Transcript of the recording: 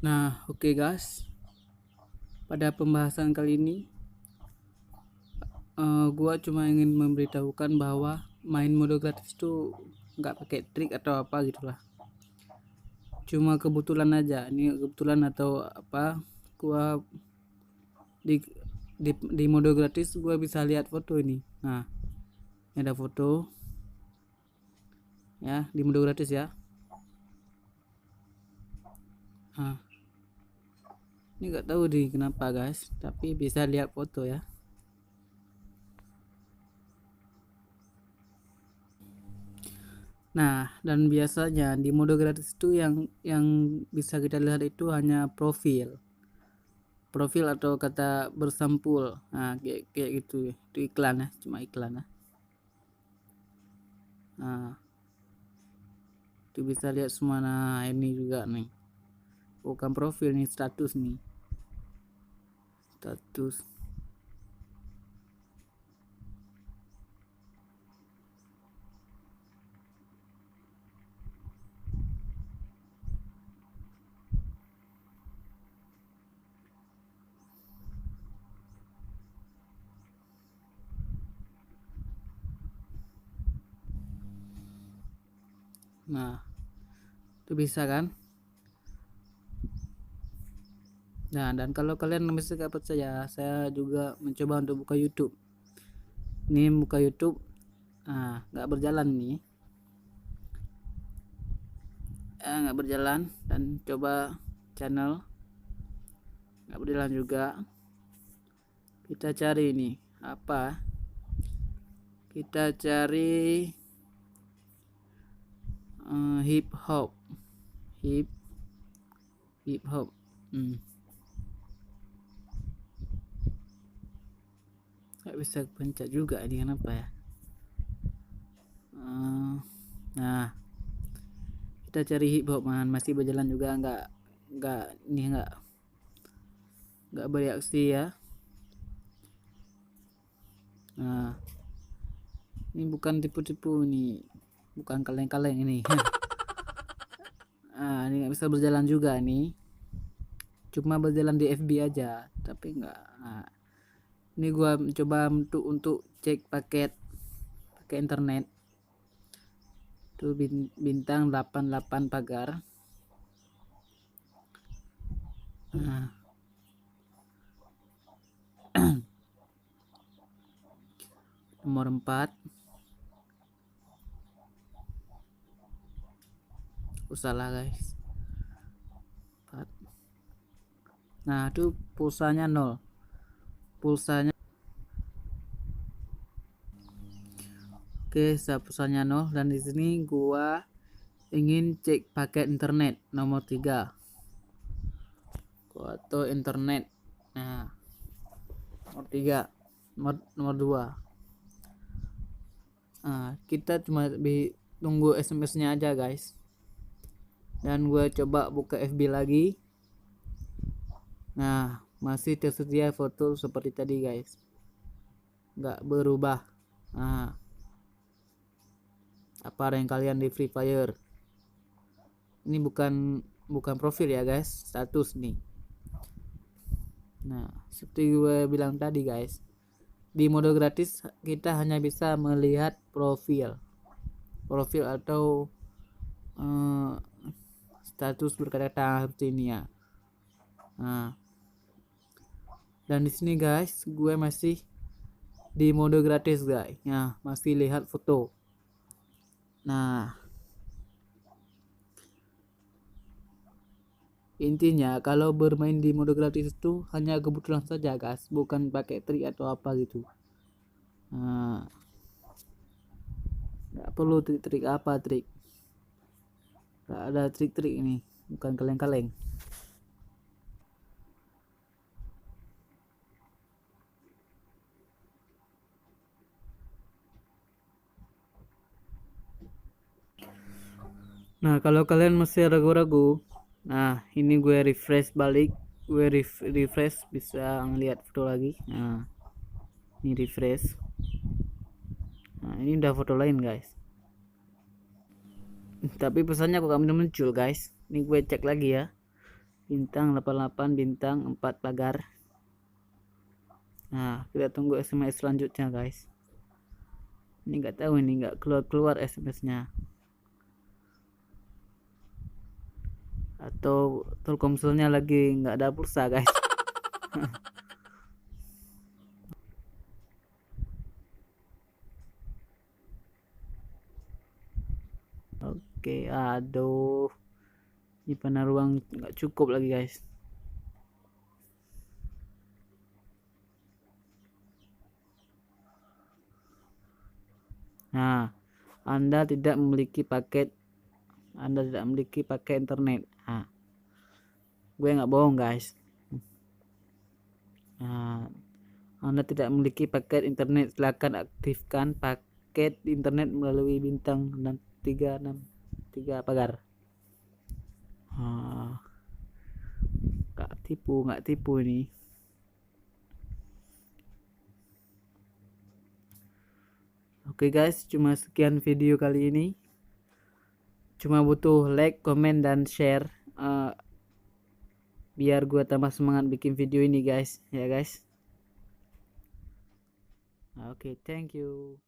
Nah, oke guys, pada pembahasan kali ini gua cuma ingin memberitahukan bahwa main mode gratis itu nggak pakai trik atau apa gitulah, cuma kebetulan aja. Ini kebetulan atau apa, gua di di mode gratis gua bisa lihat foto ini. Nah, ini ada foto ya di mode gratis ya. Nah, ini nggak tahu di kenapa guys, tapi bisa lihat foto ya. Nah, dan biasanya di mode gratis itu yang bisa kita lihat itu hanya profil atau kata bersampul. Nah, kayak gitu. Itu iklan ya, cuma iklan ya. Nah, itu bisa lihat semua. Nah, ini juga nih. Bukan profil nih, status nih. Status. Nah, itu bisa kan? Nah, dan kalau kalian masih gak percaya, saya juga mencoba untuk buka YouTube. Ini buka YouTube, nah nggak berjalan nih, nggak berjalan. Dan coba channel, nggak berjalan juga. Kita cari ini apa? Kita cari hip hop, hip hop. Nggak bisa pencet juga ini, kenapa ya? Nah, kita cari hip hop, masih berjalan juga. Nggak bereaksi ya. Nah, ini bukan tipu-tipu, ini bukan kaleng-kaleng ini. Nah, ini nggak bisa berjalan juga nih, cuma berjalan di FB aja, tapi nggak. Nah, ini gua mencoba untuk cek pakai internet tuh, bintang 88 pagar. Nah, nomor 4 salah guys, 4. Nah, itu pulsanya 0, pulsanya oke, pulsanya 0. Dan di sini gua ingin cek paket internet nomor 3, atau internet. Nah, nomor 3, nomor 2. Nah, kita cuma tunggu SMS-nya aja guys. Dan gue coba buka FB lagi. Nah, masih tersedia foto seperti tadi guys, nggak berubah. Nah, apa yang kalian di Free Fire ini bukan profil ya guys, status nih. Nah, seperti gue bilang tadi guys, di mode gratis kita hanya bisa melihat profil atau status berkata seperti ini ya. Nah, dan di sini guys, gue masih di mode gratis guys. Nah, masih lihat foto. Nah, intinya kalau bermain di mode gratis itu hanya kebetulan saja guys, bukan pakai trik atau apa gitu. Nah, nggak perlu trik apa, nggak ada trik ini, bukan kaleng-kaleng. Nah, kalau kalian masih ragu-ragu, nah ini gue refresh balik, gue refresh bisa ngeliat foto lagi. Nah, ini refresh. Nah, ini udah foto lain guys, tapi pesannya kok belum muncul guys. Ini gue cek lagi ya, bintang 88 bintang 4 pagar. Nah, kita tunggu SMS selanjutnya guys. Ini nggak tahu, ini nggak keluar SMS-nya, atau Telkomselnya lagi nggak ada pulsa guys. Oke, aduh, ini penaruh ruang nggak cukup lagi guys. Nah, Anda tidak memiliki paket internet. Nah, gue nggak bohong guys. Nah, Anda tidak memiliki paket internet, silakan aktifkan paket internet melalui bintang 363 pagar. Nggak tipu ini. Oke guys, cuma sekian video kali ini. Cuma butuh like, comment, dan share biar gue tambah semangat bikin video ini guys, ya guys. Oke, thank you.